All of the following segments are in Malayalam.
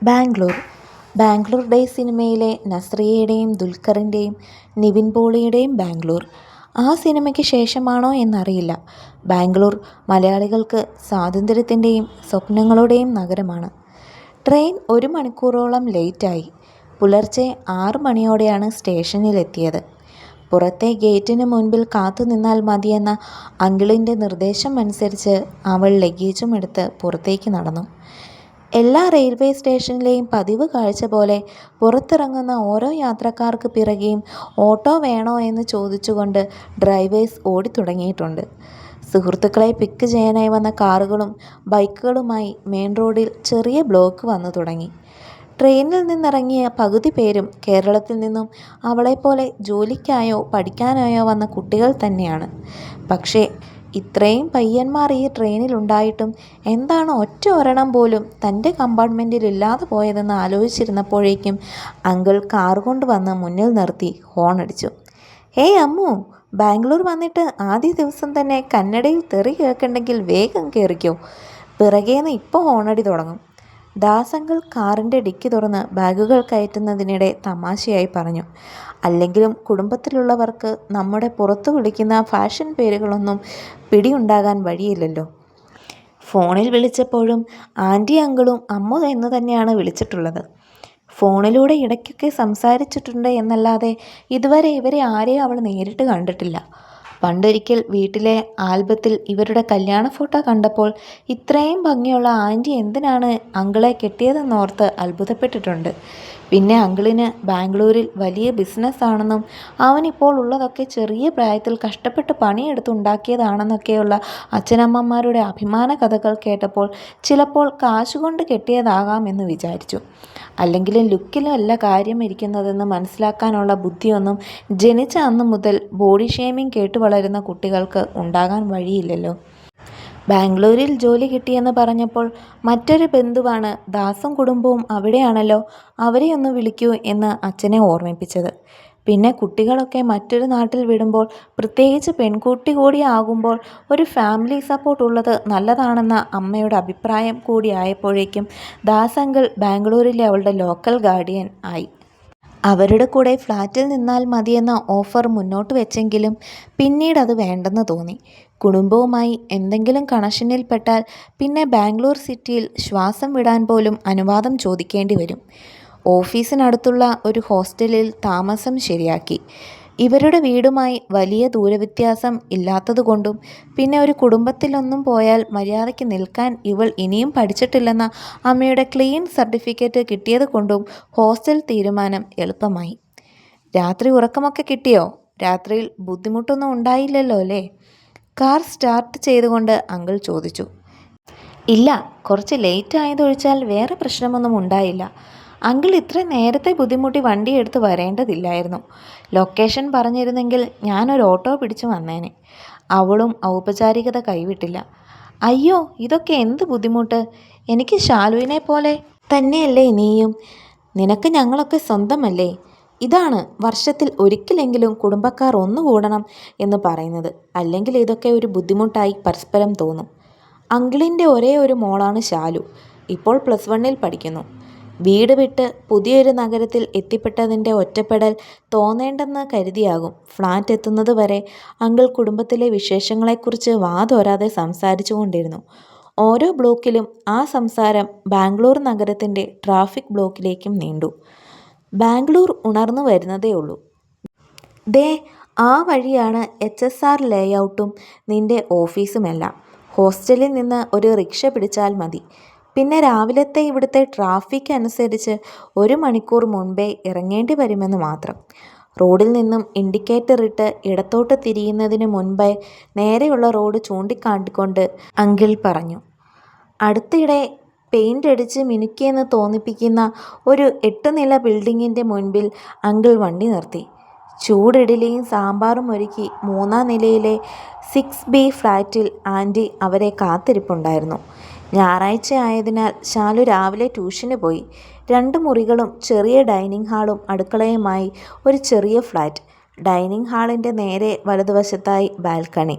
ബാംഗ്ലൂർ. ബാംഗ്ലൂർ ഡേയ്സ് സിനിമയിലെ നസ്രിയയുടെയും ദുൽഖറിൻ്റെയും നിവിൻ പോളിയുടെയും ബാംഗ്ലൂർ. ആ സിനിമയ്ക്ക് ശേഷമാണോ എന്നറിയില്ല, ബാംഗ്ലൂർ മലയാളികൾക്ക് സ്വാതന്ത്ര്യത്തിൻ്റെയും സ്വപ്നങ്ങളുടെയും നഗരമാണ്. ട്രെയിൻ 1 മണിക്കൂറോളം ലേറ്റായി. പുലർച്ചെ 6 മണിയോടെയാണ് സ്റ്റേഷനിലെത്തിയത്. പുറത്തെ ഗേറ്റിന് മുൻപിൽ കാത്തുനിന്നാൽ മതിയെന്ന അങ്കിളിൻ്റെ നിർദ്ദേശം അനുസരിച്ച് അവൾ ലഗേജും എടുത്ത് പുറത്തേക്ക് നടന്നു. എല്ലാ റെയിൽവേ സ്റ്റേഷനിലെയും പതിവ് കാഴ്ച പോലെ പുറത്തിറങ്ങുന്ന ഓരോ യാത്രക്കാർക്ക് പിറകെയും ഓട്ടോ വേണോ എന്ന് ചോദിച്ചുകൊണ്ട് ഡ്രൈവേഴ്സ് ഓടിത്തുടങ്ങിയിട്ടുണ്ട്. സുഹൃത്തുക്കളെ പിക്ക് ചെയ്യാനായി വന്ന കാറുകളും ബൈക്കുകളുമായി മെയിൻ റോഡിൽ ചെറിയ ബ്ലോക്ക് വന്നു തുടങ്ങി. ട്രെയിനിൽ നിന്നിറങ്ങിയ പകുതി പേരും കേരളത്തിൽ നിന്നും അവളെപ്പോലെ ജോലിക്കായോ പഠിക്കാനായോ വന്ന കുട്ടികൾ തന്നെയാണ്. പക്ഷേ ഇത്രയും പയ്യന്മാർ ഈ ട്രെയിനിലുണ്ടായിട്ടും എന്താണ് ഒറ്റ ഒരെണ്ണം പോലും തൻ്റെ കമ്പാർട്ട്മെൻറ്റിൽ ഇല്ലാതെ പോയതെന്ന് ആലോചിച്ചിരുന്നപ്പോഴേക്കും അങ്കിൾ കാർ കൊണ്ടുവന്ന് മുന്നിൽ നിർത്തി ഹോണടിച്ചു. "ഹേയ് അമ്മു, ബാംഗ്ലൂർ വന്നിട്ട് ആദ്യ ദിവസം തന്നെ കന്നഡയിൽ തെറി കേൾക്കണ്ടെങ്കിൽ വേഗം കയറിക്കോ, പിറകേന്ന് ഇപ്പോൾ ഹോണടി തുടങ്ങും." ദാസങ്കിൾ കാറിൻ്റെ ഡിക്കി തുറന്ന് ബാഗുകൾ കയറ്റുന്നതിനിടെ തമാശയായി പറഞ്ഞു. "അല്ലെങ്കിലും കുടുംബത്തിലുള്ളവർക്ക് നമ്മുടെ പുറത്തു വിളിക്കുന്ന ഫാഷൻ പേരുകളൊന്നും പിടിയുണ്ടാകാൻ വഴിയില്ലല്ലോ." ഫോണിൽ വിളിച്ചപ്പോഴും ആൻറ്റി അങ്കിളും അമ്മ എന്ന് തന്നെയാണ് വിളിച്ചിട്ടുള്ളത്. ഫോണിലൂടെ ഇടയ്ക്കൊക്കെ സംസാരിച്ചിട്ടുണ്ട് എന്നല്ലാതെ ഇതുവരെ ഇവരെ ആരെയും അവൾ നേരിട്ട് കണ്ടിട്ടില്ല. പണ്ടൊരിക്കൽ വീട്ടിലെ ആൽബത്തിൽ ഇവരുടെ കല്യാണ ഫോട്ടോ കണ്ടപ്പോൾ ഇത്രയും ഭംഗിയുള്ള ആൻറ്റി എന്തിനാണ് അങ്കിളെ കെട്ടിയതെന്നോർത്ത് അത്ഭുതപ്പെട്ടിട്ടുണ്ട്. പിന്നെ അങ്കിളിന് ബാംഗ്ലൂരിൽ വലിയ ബിസിനസ്സാണെന്നും അവനിപ്പോൾ ഉള്ളതൊക്കെ ചെറിയ പ്രായത്തിൽ കഷ്ടപ്പെട്ട് പണിയെടുത്തുണ്ടാക്കിയതാണെന്നൊക്കെയുള്ള അച്ഛനമ്മമാരുടെ അഭിമാന കഥകൾ കേട്ടപ്പോൾ ചിലപ്പോൾ കാശുകൊണ്ട് കെട്ടിയതാകാം എന്ന് വിചാരിച്ചു. അല്ലെങ്കിലും ലുക്കിലും അല്ല കാര്യം ഇരിക്കുന്നതെന്ന് മനസ്സിലാക്കാനുള്ള ബുദ്ധിയൊന്നും ജനിച്ച അന്നു മുതൽ ബോഡി ഷേമിംഗ് കേട്ടു വളരുന്ന കുട്ടികൾക്ക് ഉണ്ടാകാൻ വഴിയില്ലല്ലോ. ബാംഗ്ലൂരിൽ ജോലി കിട്ടിയെന്ന് പറഞ്ഞപ്പോൾ മറ്റൊരു ബന്ധുവാണ് ദാസും കുടുംബവും അവിടെയാണല്ലോ, അവരെയൊന്ന് വിളിക്കൂ എന്ന് അച്ഛനെ ഓർമ്മിപ്പിച്ചത്. പിന്നെ കുട്ടികളൊക്കെ മറ്റൊരു നാട്ടിൽ വിടുമ്പോൾ, പ്രത്യേകിച്ച് പെൺകുട്ടി കൂടി ആകുമ്പോൾ ഒരു ഫാമിലി സപ്പോർട്ട് ഉള്ളത് നല്ലതാണെന്ന അമ്മയുടെ അഭിപ്രായം കൂടി ആയപ്പോഴേക്കും ദാസങ്കിൾ ബാംഗ്ലൂരിലെ അവളുടെ ലോക്കൽ ഗാർഡിയൻ ആയി. അവരുടെ കൂടെ ഫ്ലാറ്റിൽ നിന്നാൽ മതിയെന്ന ഓഫർ മുന്നോട്ട് വെച്ചെങ്കിലും പിന്നീട് അത് വേണ്ടെന്ന് തോന്നി. കുടുംബവുമായി എന്തെങ്കിലും കണക്ഷനിൽ പെട്ടാൽ പിന്നെ ബാംഗ്ലൂർ സിറ്റിയിൽ ശ്വാസം വിടാൻ പോലും അനുവാദം ചോദിക്കേണ്ടി വരും. ഓഫീസിനടുത്തുള്ള ഒരു ഹോസ്റ്റലിൽ താമസം ശരിയാക്കി. ഇവരുടെ വീടുമായി വലിയ ദൂരവ്യത്യാസം ഇല്ലാത്തതുകൊണ്ടും പിന്നെ ഒരു കുടുംബത്തിലൊന്നും പോയാൽ മര്യാദയ്ക്ക് നിൽക്കാൻ ഇവൾ ഇനിയും പഠിച്ചിട്ടില്ലെന്ന അമ്മയുടെ ക്ലീൻ സർട്ടിഫിക്കറ്റ് കിട്ടിയത് കൊണ്ടും ഹോസ്റ്റൽ തീരുമാനം എളുപ്പമായി. "രാത്രി ഉറക്കമൊക്കെ കിട്ടിയോ? രാത്രിയിൽ ബുദ്ധിമുട്ടൊന്നും ഉണ്ടായില്ലല്ലോ അല്ലേ?" കാർ സ്റ്റാർട്ട് ചെയ്തുകൊണ്ട് അങ്കിൾ ചോദിച്ചു. "ഇല്ല, കുറച്ച് ലേറ്റ് ആയതൊഴിച്ചാൽ വേറെ പ്രശ്നമൊന്നും ഉണ്ടായില്ല." അങ്കിൾ ഇത്ര നേരത്തെ ബുദ്ധിമുട്ടി വണ്ടിയെടുത്ത് വരേണ്ടതില്ലായിരുന്നു. ലൊക്കേഷൻ പറഞ്ഞിരുന്നെങ്കിൽ ഞാനൊരു ഓട്ടോ പിടിച്ചു വന്നേനെ. അവളും ഔപചാരികത കൈവിട്ടില്ല. "അയ്യോ, ഇതൊക്കെ എന്ത് ബുദ്ധിമുട്ട്. എനിക്ക് ശാലുവിനെ പോലെ തന്നെയല്ലേ നീയും. നിനക്ക് ഞങ്ങളൊക്കെ സ്വന്തമല്ലേ. ഇതാണ് വർഷത്തിൽ ഒരിക്കലെങ്കിലും കുടുംബക്കാർ ഒന്നുകൂടണം എന്ന് പറയുന്നത്. അല്ലെങ്കിൽ ഇതൊക്കെ ഒരു ബുദ്ധിമുട്ടായി പരസ്പരം തോന്നും." അങ്കിളിൻ്റെ ഒരേ ഒരു മോളാണ് ശാലു. ഇപ്പോൾ +1 പഠിക്കുന്നു. വീട് വിട്ട് പുതിയൊരു നഗരത്തിൽ എത്തിപ്പെട്ടതിൻ്റെ ഒറ്റപ്പെടൽ തോന്നേണ്ടെന്ന് കരുതിയാകും ഫ്ലാറ്റ് എത്തുന്നത് വരെ അങ്കിൾ കുടുംബത്തിലെ വിശേഷങ്ങളെക്കുറിച്ച് വാതോരാതെ സംസാരിച്ചു കൊണ്ടിരുന്നു. ഓരോ ബ്ലോക്കിലും ആ സംസാരം ബാംഗ്ലൂർ നഗരത്തിൻ്റെ ട്രാഫിക് ബ്ലോക്കിലേക്കും നീണ്ടു. "ബാംഗ്ലൂർ ഉണർന്നു വരുന്നതേ ഉള്ളൂ. ദേ ആ വഴിയാണ് HSR ലേഔട്ടും നിൻ്റെ ഓഫീസുമെല്ലാം. ഹോസ്റ്റലിൽ നിന്ന് ഒരു റിക്ഷ പിടിച്ചാൽ മതി. പിന്നെ രാവിലത്തെ ഇവിടുത്തെ ട്രാഫിക് അനുസരിച്ച് 1 മണിക്കൂർ മുൻപേ ഇറങ്ങേണ്ടി വരുമെന്ന് മാത്രം." റോഡിൽ നിന്നും ഇൻഡിക്കേറ്റർ ഇട്ട് ഇടത്തോട്ട് തിരിയുന്നതിന് മുൻപേ നേരെയുള്ള റോഡ് ചൂണ്ടിക്കാട്ടിക്കൊണ്ട് അങ്കിൾ പറഞ്ഞു. അടുത്തിടെ പെയിൻ്റ് അടിച്ച് മിനുക്കിയെന്ന് തോന്നിപ്പിക്കുന്ന ഒരു 8 നില ബിൽഡിങ്ങിൻ്റെ മുൻപിൽ അങ്കിൾ വണ്ടി നിർത്തി. ചൂടിഡലിയും സാമ്പാറും ഒരുക്കി 3-ാം നിലയിലെ 6B ഫ്ലാറ്റിൽ ആൻറ്റി അവരെ കാത്തിരിപ്പുണ്ടായിരുന്നു. ഞായറാഴ്ച ആയതിനാൽ ശാലു രാവിലെ ട്യൂഷന് പോയി. 2 മുറികളും ചെറിയ ഡൈനിങ് ഹാളും അടുക്കളയുമായി ഒരു ചെറിയ ഫ്ലാറ്റ്. ഡൈനിങ് ഹാളിൻ്റെ നേരെ വലതുവശത്തായി ബാൽക്കണി.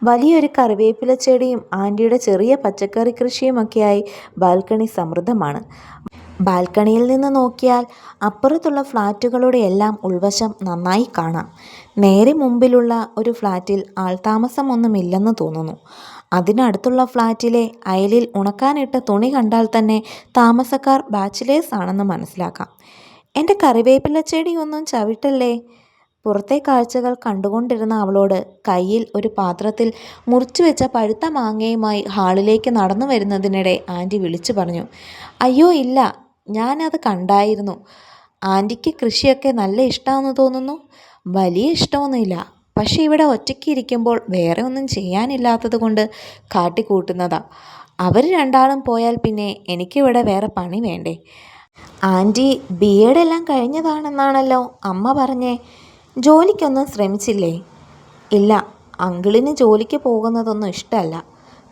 വലിയൊരു കറിവേപ്പില ചെടിയും ആൻറ്റിയുടെ ചെറിയ പച്ചക്കറി കൃഷിയുമൊക്കെയായി ബാൽക്കണി സമൃദ്ധമാണ്. ബാൽക്കണിയിൽ നിന്ന് നോക്കിയാൽ അപ്പുറത്തുള്ള ഫ്ലാറ്റുകളുടെ എല്ലാം ഉൾവശം നന്നായി കാണാം. നേരെ മുമ്പിലുള്ള ഒരു ഫ്ലാറ്റിൽ ആൾതാമസമൊന്നുമില്ലെന്ന് തോന്നുന്നു. അതിനടുത്തുള്ള ഫ്ലാറ്റിലെ അയലിൽ ഉണക്കാനിട്ട തുണി കണ്ടാൽ തന്നെ താമസക്കാർ ബാച്ചിലേഴ്സ് ആണെന്ന് മനസ്സിലാക്കാം. എൻ്റെ കറിവേപ്പില ചെടി ഒന്നും ചവിട്ടല്ലേ? പുറത്തെ കാഴ്ചകൾ കണ്ടുകൊണ്ടിരുന്ന അവളോട് കയ്യിൽ ഒരു പാത്രത്തിൽ മുറിച്ചു വെച്ച പഴുത്ത മാങ്ങയുമായി ഹാളിലേക്ക് നടന്നു വരുന്നതിനിടെ ആൻറ്റി വിളിച്ചു പറഞ്ഞു. അയ്യോ ഇല്ല, ഞാനത് കണ്ടായിരുന്നു. ആൻറ്റിക്ക് കൃഷിയൊക്കെ നല്ല ഇഷ്ടമാണെന്ന് തോന്നുന്നു. വലിയ ഇഷ്ടമൊന്നുമില്ല, പക്ഷേ ഇവിടെ ഒറ്റയ്ക്ക് ഇരിക്കുമ്പോൾ വേറെ ഒന്നും ചെയ്യാനില്ലാത്തത് കൊണ്ട് കാട്ടിക്കൂട്ടുന്നതാ. അവർ രണ്ടാളും പോയാൽ പിന്നെ എനിക്കിവിടെ വേറെ പണി വേണ്ടേ? ആൻറ്റി BEd എല്ലാം കഴിഞ്ഞതാണെന്നാണല്ലോ അമ്മ പറഞ്ഞേ. ജോലിക്കൊന്നും ശ്രമിച്ചില്ലേ? ഇല്ല, അങ്കിളിന് ജോലിക്ക് പോകുന്നതൊന്നും ഇഷ്ടമല്ല.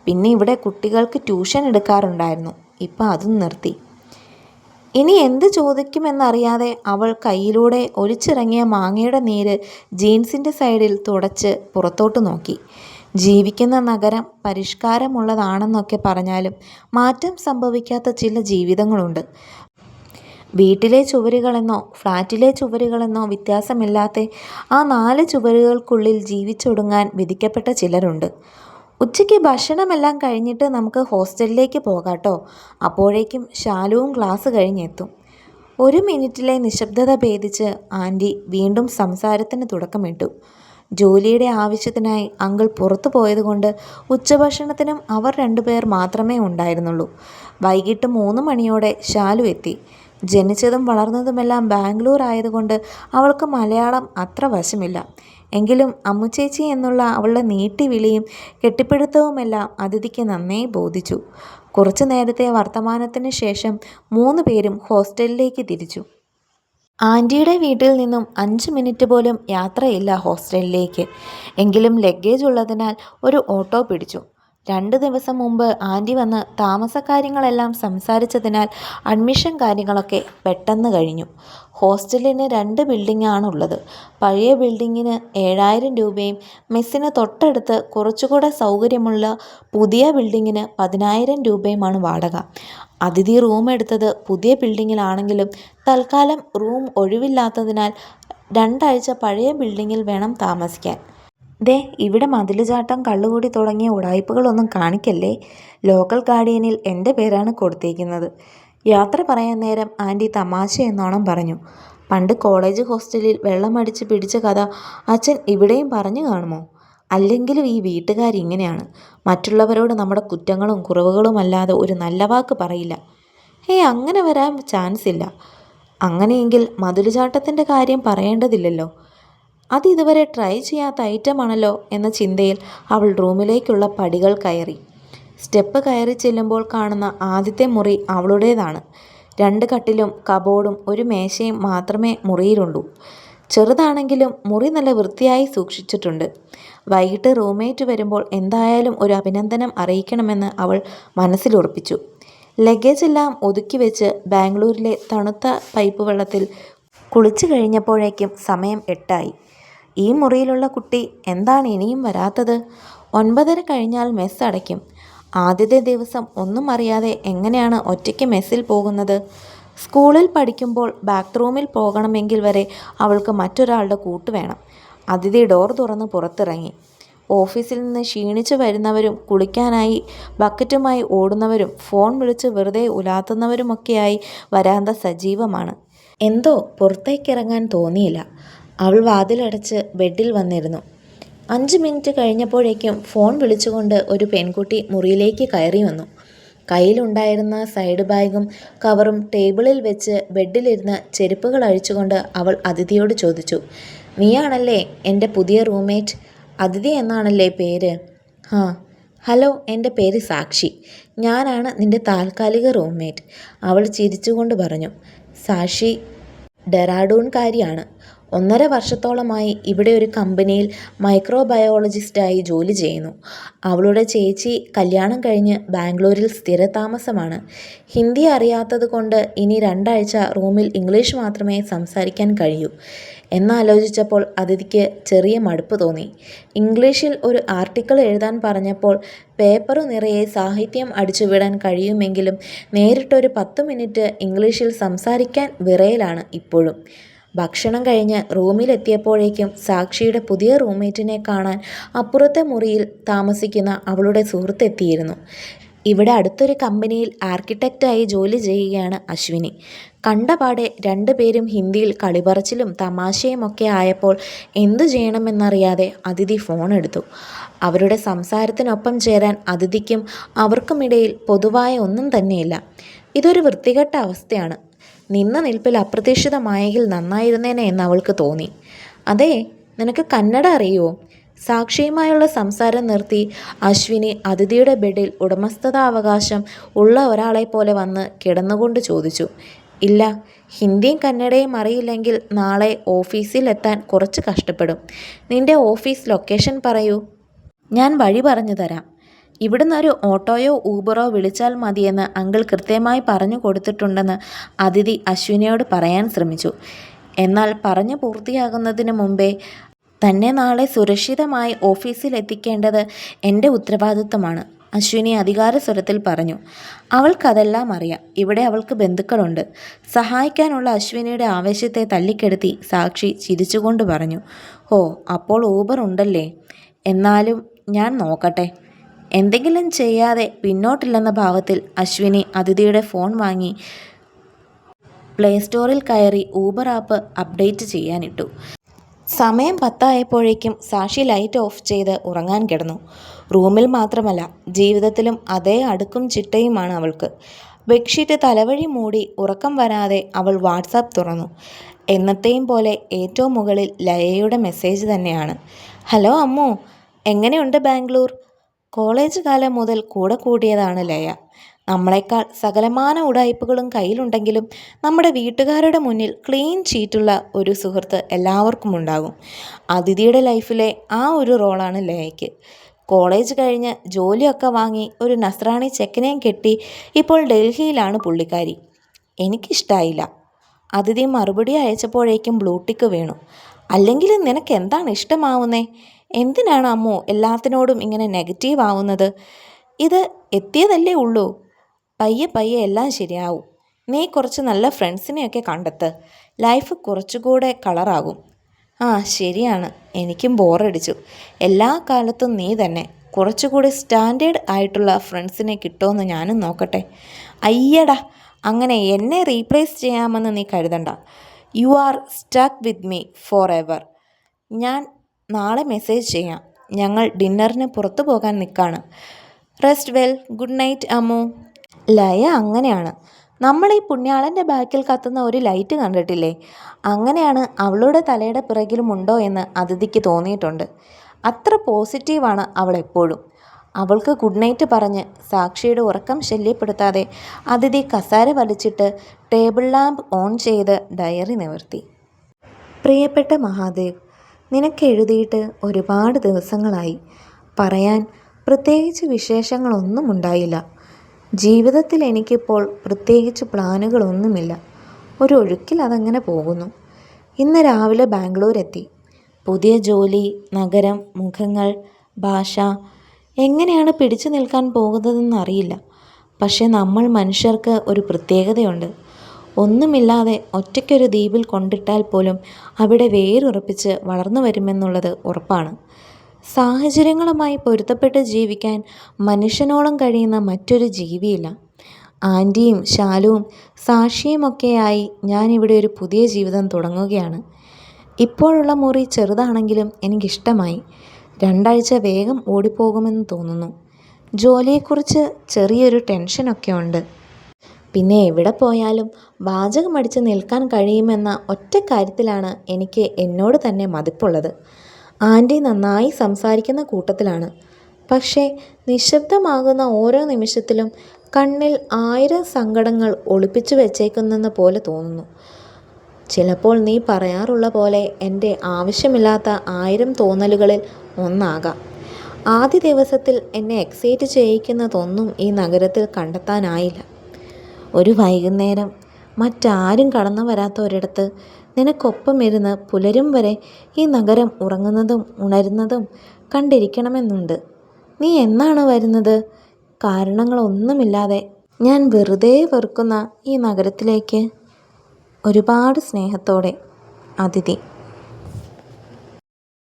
പിന്നെ ഇവിടെ കുട്ടികൾക്ക് ട്യൂഷൻ എടുക്കാറുണ്ടായിരുന്നു, ഇപ്പം അതും നിർത്തി. ഇനി എന്ത് ചോദിക്കുമെന്നറിയാതെ അവൾ കയ്യിലൂടെ ഒലിച്ചിറങ്ങിയ മാങ്ങയുടെ നീര് ജീൻസിൻ്റെ സൈഡിൽ തുടച്ച് പുറത്തോട്ട് നോക്കി. ജീവിക്കുന്ന നഗരം പരിഷ്കാരമുള്ളതാണെന്നൊക്കെ പറഞ്ഞാലും മാറ്റം സംഭവിക്കാത്ത ചില ജീവിതങ്ങളുണ്ട്. വീട്ടിലെ ചുവരുകളെന്നോ ഫ്ലാറ്റിലെ ചുവരുകളെന്നോ വ്യത്യാസമില്ലാത്ത ആ 4 ചുവരുകൾക്കുള്ളിൽ ജീവിച്ചൊടുങ്ങാൻ വിധിക്കപ്പെട്ട ചിലരുണ്ട്. ഉച്ചയ്ക്ക് ഭക്ഷണമെല്ലാം കഴിഞ്ഞിട്ട് നമുക്ക് ഹോസ്റ്റലിലേക്ക് പോകാട്ടോ. അപ്പോഴേക്കും ശാലുവും ക്ലാസ് കഴിഞ്ഞെത്തും. 1 മിനിറ്റിലെ നിശബ്ദത ഭേദിച്ച് ആൻറ്റി വീണ്ടും സംസാരത്തിന് തുടക്കമിട്ടു. ജോലിയുടെ ആവശ്യത്തിനായി അങ്കിൾ പുറത്തു പോയതുകൊണ്ട് ഉച്ചഭക്ഷണത്തിനും അവർ 2 പേർ മാത്രമേ ഉണ്ടായിരുന്നുള്ളൂ. വൈകിട്ട് 3 മണിയോടെ ശാലു എത്തി. ജനിച്ചതും വളർന്നതുമെല്ലാം ബാംഗ്ലൂർ ആയതുകൊണ്ട് അവൾക്ക് മലയാളം അത്ര വശമില്ല. എങ്കിലും അമ്മുച്ചേച്ചി എന്നുള്ള അവളുടെ നീട്ടിവിളിയും കെട്ടിപ്പിടുത്തവുമെല്ലാം അതിഥിക്ക് നന്നേ ബോധിച്ചു. കുറച്ചു നേരത്തെ വർത്തമാനത്തിന് ശേഷം 3 പേരും ഹോസ്റ്റലിലേക്ക് തിരിച്ചു. ആൻറ്റിയുടെ വീട്ടിൽ നിന്നും 5 മിനിറ്റ് പോലും യാത്രയില്ല ഹോസ്റ്റലിലേക്ക്. എങ്കിലും ലഗേജ് ഉള്ളതിനാൽ ഒരു ഓട്ടോ പിടിച്ചു. 2 ദിവസം മുമ്പ് ആൻറ്റി വന്ന് താമസക്കാര്യങ്ങളെല്ലാം സംസാരിച്ചതിനാൽ അഡ്മിഷൻ കാര്യങ്ങളൊക്കെ പെട്ടെന്ന് കഴിഞ്ഞു. ഹോസ്റ്റലിന് 2 ബിൽഡിംഗാണുള്ളത്. പഴയ ബിൽഡിങ്ങിന് 7000 രൂപയും മെസ്സിന് തൊട്ടടുത്ത് കുറച്ചുകൂടെ സൗകര്യമുള്ള പുതിയ ബിൽഡിങ്ങിന് 10000 രൂപയുമാണ് വാടക. അതിഥി റൂം എടുത്തത് പുതിയ ബിൽഡിങ്ങിലാണെങ്കിലും തൽക്കാലം റൂം ഒഴിവില്ലാത്തതിനാൽ 2 ആഴ്ച പഴയ ബിൽഡിങ്ങിൽ വേണം താമസിക്കാൻ. ദേ ഇവിടെ മതിലുചാട്ടം കള്ളുകൂടി തുടങ്ങിയ ഉടായിപ്പുകളൊന്നും കാണിക്കല്ലേ. ലോക്കൽ ഗാർഡിയനിൽ എൻ്റെ പേരാണ് കൊടുത്തേക്കുന്നത്. യാത്ര പറയാൻ നേരം ആൻറ്റി തമാശ എന്നോണം പറഞ്ഞു. പണ്ട് കോളേജ് ഹോസ്റ്റലിൽ വെള്ളമടിച്ച് പിടിച്ച കഥ അച്ഛൻ ഇവിടെയും പറഞ്ഞു കാണുമോ? അല്ലെങ്കിലും ഈ വീട്ടുകാരിങ്ങനെയാണ്. മറ്റുള്ളവരോട് നമ്മുടെ കുറ്റങ്ങളും കുറവുകളുമല്ലാതെ ഒരു നല്ല വാക്ക് പറയില്ല. അങ്ങനെ വരാൻ ചാൻസ് ഇല്ല. അങ്ങനെയെങ്കിൽ മതിലുചാട്ടത്തിൻ്റെ കാര്യം പറയേണ്ടതില്ലല്ലോ. അതിതുവരെ ട്രൈ ചെയ്യാത്ത ഐറ്റമാണല്ലോ എന്ന ചിന്തയിൽ അവൾ റൂമിലേക്കുള്ള പടികൾ കയറി. സ്റ്റെപ്പ് കയറി ചെല്ലുമ്പോൾ കാണുന്ന ആദ്യത്തെ മുറി അവളുടേതാണ്. 2 കട്ടിലും കബോർഡും ഒരു മേശയും മാത്രമേ മുറിയിലുള്ളൂ. ചെറുതാണെങ്കിലും മുറി നല്ല വൃത്തിയായി സൂക്ഷിച്ചിട്ടുണ്ട്. വൈകിട്ട് റൂംമേറ്റ് വരുമ്പോൾ എന്തായാലും ഒരു അഭിനന്ദനം അറിയിക്കണമെന്ന് അവൾ മനസ്സിലുറപ്പിച്ചു. ലഗേജ് എല്ലാം ഒതുക്കി വെച്ച് ബാംഗ്ലൂരിലെ തണുത്ത പൈപ്പ് വെള്ളത്തിൽ കുളിച്ചു കഴിഞ്ഞപ്പോഴേക്കും സമയം 8 ആയി. ഈ മുറിയിലുള്ള കുട്ടി എന്താണ് ഇനിയും വരാത്തത്? 9:30 കഴിഞ്ഞാൽ മെസ്സ് അടയ്ക്കും. ആദ്യത്തെ ദിവസം ഒന്നും അറിയാതെ എങ്ങനെയാണ് ഒറ്റയ്ക്ക് മെസ്സിൽ പോകുന്നത്? സ്കൂളിൽ പഠിക്കുമ്പോൾ ബാത്റൂമിൽ പോകണമെങ്കിൽ വരെ അവൾക്ക് മറ്റൊരാളുടെ കൂട്ട് വേണം. അതിഥി ഡോർ തുറന്ന് പുറത്തിറങ്ങി. ഓഫീസിൽ നിന്ന് ക്ഷീണിച്ചു വരുന്നവരും കുളിക്കാനായി ബക്കറ്റുമായി ഓടുന്നവരും ഫോൺ വിളിച്ച് വെറുതെ ഉലാത്തുന്നവരുമൊക്കെയായി വരാന്ത സജീവമാണ്. എന്തോ പുറത്തേക്കിറങ്ങാൻ തോന്നിയില്ല. അവൾ വാതിലടച്ച് ബെഡിൽ വന്നിരുന്നു. 5 മിനിറ്റ് കഴിഞ്ഞപ്പോഴേക്കും ഫോൺ വിളിച്ചുകൊണ്ട് ഒരു പെൺകുട്ടി മുറിയിലേക്ക് കയറി വന്നു. കയ്യിലുണ്ടായിരുന്ന സൈഡ് ബാഗും കവറും ടേബിളിൽ വെച്ച് ബെഡിലിരുന്ന് ചെരുപ്പുകൾ അഴിച്ചുകൊണ്ട് അവൾ അതിഥിയോട് ചോദിച്ചു. നീയാണല്ലേ എൻ്റെ പുതിയ റൂംമേറ്റ്? അതിഥി എന്നാണല്ലേ പേര്? ഹലോ, എൻ്റെ പേര് സാക്ഷി. ഞാനാണ് നിൻ്റെ താൽക്കാലിക റൂംമേറ്റ്. അവൾ ചിരിച്ചുകൊണ്ട് പറഞ്ഞു. സാക്ഷി ഡെറാഡൂൺകാരിയാണ്. 1.5 വർഷത്തോളമായി ഇവിടെ ഒരു കമ്പനിയിൽ മൈക്രോബയോളജിസ്റ്റായി ജോലി ചെയ്യുന്നു. അവളുടെ ചേച്ചി കല്യാണം കഴിഞ്ഞ് ബാംഗ്ലൂരിൽ സ്ഥിരതാമസമാണ്. ഹിന്ദി അറിയാത്തത് കൊണ്ട് ഇനി 2 ആഴ്ച റൂമിൽ ഇംഗ്ലീഷ് മാത്രമേ സംസാരിക്കാൻ കഴിയൂ എന്നാലോചിച്ചപ്പോൾ അതിഥിക്ക് ചെറിയ മടുപ്പ് തോന്നി. ഇംഗ്ലീഷിൽ ഒരു ആർട്ടിക്കിൾ എഴുതാൻ പറഞ്ഞപ്പോൾ പേപ്പറു നിറയെ സാഹിത്യം അടിച്ചുവിടാൻ കഴിയുമെങ്കിലും നേരിട്ടൊരു 10 മിനിറ്റ് ഇംഗ്ലീഷിൽ സംസാരിക്കാൻ വിറയലാണ് ഇപ്പോഴും. ഭക്ഷണം കഴിഞ്ഞ് റൂമിലെത്തിയപ്പോഴേക്കും സാക്ഷിയുടെ പുതിയ റൂംമേറ്റിനെ കാണാൻ അപ്പുറത്തെ മുറിയിൽ താമസിക്കുന്ന അവളുടെ സുഹൃത്തെത്തിയിരുന്നു. ഇവിടെ അടുത്തൊരു കമ്പനിയിൽ ആർക്കിടെക്റ്റായി ജോലി ചെയ്യുകയാണ് അശ്വിനി. കണ്ടപാടെ 2 പേരും ഹിന്ദിയിൽ കളിപറച്ചിലും തമാശയുമൊക്കെ ആയപ്പോൾ എന്തു ചെയ്യണമെന്നറിയാതെ അതിഥി ഫോണെടുത്തു. അവരുടെ സംസാരത്തിനൊപ്പം ചേരാൻ അതിഥിക്കും അവർക്കുമിടയിൽ പൊതുവായ ഒന്നും തന്നെയില്ല. ഇതൊരു വൃത്തികെട്ട അവസ്ഥയാണ്. നിന്ന നിൽപ്പിൽ അപ്രതീക്ഷിതമായെങ്കിൽ നന്നായിരുന്നേനെ എന്ന് അവൾക്ക് തോന്നി. അതെ, നിനക്ക് കന്നഡ അറിയുമോ? സാക്ഷിയുമായുള്ള സംസാരം നിർത്തി അശ്വിനി അതിഥിയുടെ ബെഡിൽ ഉടമസ്ഥതാവകാശം ഉള്ള ഒരാളെ പോലെ വന്ന് കിടന്നുകൊണ്ട് ചോദിച്ചു. ഇല്ല, ഹിന്ദിയും കന്നഡയും അറിയില്ലെങ്കിൽ നാളെ ഓഫീസിലെത്താൻ കുറച്ച് കഷ്ടപ്പെടും. നിന്റെ ഓഫീസ് ലൊക്കേഷൻ പറയൂ, ഞാൻ വഴി പറഞ്ഞു തരാം. ഇവിടുന്ന് ഒരു ഓട്ടോയോ ഊബറോ വിളിച്ചാൽ മതിയെന്ന് അങ്കിൾ കൃത്യമായി പറഞ്ഞു കൊടുത്തിട്ടുണ്ടെന്ന് അതിഥി അശ്വിനിയോട് പറയാൻ ശ്രമിച്ചു. എന്നാൽ പറഞ്ഞു പൂർത്തിയാകുന്നതിന് മുമ്പേ തന്നെ നാളെ സുരക്ഷിതമായി ഓഫീസിലെത്തിക്കേണ്ടത് എൻ്റെ ഉത്തരവാദിത്തമാണ്, അശ്വിനി അധികാരസ്വരത്തിൽ പറഞ്ഞു. അവൾക്കതെല്ലാം അറിയാം. ഇവിടെ അവൾക്ക് ബന്ധുക്കളുണ്ട്. സഹായിക്കാനുള്ള അശ്വിനിയുടെ ആവേശത്തെ തല്ലിക്കെടുത്തി സാക്ഷി ചിരിച്ചുകൊണ്ട് പറഞ്ഞു. ഓ, അപ്പോൾ ഊബർ ഉണ്ടല്ലേ? എന്നാലും ഞാൻ നോക്കട്ടെ. എന്തെങ്കിലും ചെയ്യാതെ പിന്നോട്ടില്ലെന്ന ഭാവത്തിൽ അശ്വിനി അതിഥിയുടെ ഫോൺ വാങ്ങി പ്ലേ സ്റ്റോറിൽ കയറി ഊബർ ആപ്പ് അപ്ഡേറ്റ് ചെയ്യാനിട്ടു. സമയം 10 ആയപ്പോഴേക്കും സാക്ഷി ലൈറ്റ് ഓഫ് ചെയ്ത് ഉറങ്ങാൻ കിടന്നു. റൂമിൽ മാത്രമല്ല, ജീവിതത്തിലും അതേ അടുക്കും ചിട്ടയുമാണ് അവൾക്ക്. ബെഡ്ഷീറ്റ് തലവഴി മൂടി ഉറക്കം വരാതെ അവൾ വാട്സാപ്പ് തുറന്നു. എന്നത്തെയും പോലെ ഏറ്റവും മുകളിൽ ലയയുടെ മെസ്സേജ് തന്നെയാണ്. ഹലോ അമ്മു, എങ്ങനെയുണ്ട് ബാംഗ്ലൂർ? കോളേജ് കാലം മുതൽ കൂടെ കൂടിയതാണ് ലയ. നമ്മളെക്കാൾ സകലമാന ഉടായ്പകളും കയ്യിലുണ്ടെങ്കിലും നമ്മുടെ വീട്ടുകാരുടെ മുന്നിൽ ക്ലീൻ ചീറ്റുള്ള ഒരു സുഹൃത്ത് എല്ലാവർക്കും ഉണ്ടാകും. അതിഥിയുടെ ലൈഫിലെ ആ ഒരു റോളാണ് ലയയ്ക്ക്. കോളേജ് കഴിഞ്ഞ് ജോലിയൊക്കെ വാങ്ങി ഒരു നസ്രാണി ചെക്കനെയും കെട്ടി ഇപ്പോൾ ഡൽഹിയിലാണ് പുള്ളിക്കാരി. എനിക്കിഷ്ടായില്ല. അതിഥി മറുപടി അയച്ചപ്പോഴേക്കും ബ്ലൂടിക്ക് വീണു. അല്ലെങ്കിൽ നിനക്ക് എന്താണ് ഇഷ്ടമാവുന്നേ? എന്തിനാണ് അമ്മു എല്ലാത്തിനോടും ഇങ്ങനെ നെഗറ്റീവ് ആവുന്നത്? ഇത് എത്തിയതല്ലേ ഉള്ളൂ. പയ്യെ പയ്യെ എല്ലാം ശരിയാവും. നീ കുറച്ച് നല്ല ഫ്രണ്ട്സിനെയൊക്കെ കണ്ടെത്ത്. ലൈഫ് കുറച്ചുകൂടെ കളറാകും. ആ ശരിയാണ്, എനിക്കും ബോറടിച്ചു. എല്ലാ കാലത്തും നീ തന്നെ. കുറച്ചുകൂടി സ്റ്റാൻഡേർഡ് ആയിട്ടുള്ള ഫ്രണ്ട്സിനെ കിട്ടുമെന്ന് ഞാനും നോക്കട്ടെ. അയ്യടാ, അങ്ങനെ എന്നെ റീപ്ലേസ് ചെയ്യാമെന്ന് നീ കരുതണ്ട. You are stuck with me forever. ഞാൻ നാളെ മെസ്സേജ് ചെയ്യാം. ഞങ്ങൾ ഡിന്നറിന് പുറത്തു പോകാൻ നിൽക്കാണ്. Rest well. Good night Ammu. Laya അങ്ങനെയാണ്. നമ്മൾ ഈ പുണ്യാളൻ്റെ ബാക്കിൽ കത്തുന്ന ഒരു ലൈറ്റ് കണ്ടിട്ടില്ലേ? അങ്ങനെയാണ് അവളുടെ തലയുടെ പിറകിലുമുണ്ടോ എന്ന് അതിഥിക്ക് തോന്നിയിട്ടുണ്ട്. അത്ര പോസിറ്റീവാണ് അവൾ എപ്പോഴും. അവൾക്ക് ഗുഡ് നൈറ്റ് പറഞ്ഞ് സാക്ഷിയുടെ ഉറക്കം ശല്യപ്പെടുത്താതെ അതിഥി കസാര വലിച്ചിട്ട് ടേബിൾ ലാമ്പ് ഓൺ ചെയ്ത് ഡയറി നിവർത്തി. പ്രിയപ്പെട്ട മഹാദേവ്, നിനക്ക് എഴുതിയിട്ട് ഒരുപാട് ദിവസങ്ങളായി. പറയാൻ പ്രത്യേകിച്ച് വിശേഷങ്ങളൊന്നും ഉണ്ടായില്ല. ജീവിതത്തിൽ എനിക്കിപ്പോൾ പ്രത്യേകിച്ച് പ്ലാനുകളൊന്നുമില്ല. ഒരു ഒഴുക്കിൽ അതങ്ങനെ പോകുന്നു. ഇന്ന് രാവിലെ ബാംഗ്ലൂർ എത്തി. പുതിയ ജോലി, നഗരം, മുഖങ്ങൾ, ഭാഷ, എങ്ങനെയാണ് പിടിച്ചു നിൽക്കാൻ പോകുന്നതെന്നറിയില്ല. പക്ഷെ നമ്മൾ മനുഷ്യർക്ക് ഒരു പ്രത്യേകതയുണ്ട്. ഒന്നുമില്ലാതെ ഒറ്റയ്ക്കൊരു ദ്വീപിൽ കൊണ്ടിട്ടാൽ പോലും അവിടെ വേരുറപ്പിച്ച് വളർന്നു വരുമെന്നുള്ളത് ഉറപ്പാണ്. സാഹചര്യങ്ങളുമായി പൊരുത്തപ്പെട്ട് ജീവിക്കാൻ മനുഷ്യനോളം കഴിയുന്ന മറ്റൊരു ജീവിയില്ല. ആൻറ്റിയും ശാലുവും സാക്ഷിയുമൊക്കെയായി ഞാനിവിടെ ഒരു പുതിയ ജീവിതം തുടങ്ങുകയാണ്. ഇപ്പോഴുള്ള മുറി ചെറുതാണെങ്കിലും എനിക്കിഷ്ടമായി. 2 ആഴ്ച വേഗം ഓടിപ്പോകുമെന്ന് തോന്നുന്നു. ജോലിയെക്കുറിച്ച് ചെറിയൊരു ടെൻഷനൊക്കെ ഉണ്ട്. പിന്നെ എവിടെ പോയാലും വാചകമടിച്ച് നിൽക്കാൻ കഴിയുമെന്ന ഒറ്റ കാര്യത്തിലാണ് എനിക്ക് എന്നോട് തന്നെ മതിപ്പുള്ളത്. ആൻറ്റി നന്നായി സംസാരിക്കുന്ന കൂട്ടത്തിലാണ്. പക്ഷേ നിശബ്ദമാകുന്ന ഓരോ നിമിഷത്തിലും കണ്ണിൽ 1000 സങ്കടങ്ങൾ ഒളിപ്പിച്ചു വെച്ചേക്കുന്നെന്ന പോലെ തോന്നുന്നു. ചിലപ്പോൾ നീ പറയാറുള്ള പോലെ എൻ്റെ ആവശ്യമില്ലാത്ത 1000 തോന്നലുകളിൽ ഒന്നാകാം. ആദ്യ ദിവസത്തിൽ എന്നെ എക്സൈറ്റ് ചെയ്യിക്കുന്നതൊന്നും ഈ നഗരത്തിൽ കണ്ടെത്താനായില്ല. ഒരു വൈകുന്നേരം മറ്റാരും കടന്നു വരാത്ത ഒരിടത്ത് നിനക്കൊപ്പം ഇരുന്ന് പുലരും വരെ ഈ നഗരം ഉറങ്ങുന്നതും ഉണരുന്നതും കണ്ടിരിക്കണമെന്നുണ്ട്. നീ എന്നാണ് വരുന്നത്? കാരണങ്ങളൊന്നുമില്ലാതെ ഞാൻ വെറുതെ വെറുക്കുന്ന ഈ നഗരത്തിലേക്ക്. ഒരുപാട് സ്നേഹത്തോടെ, അതിഥി.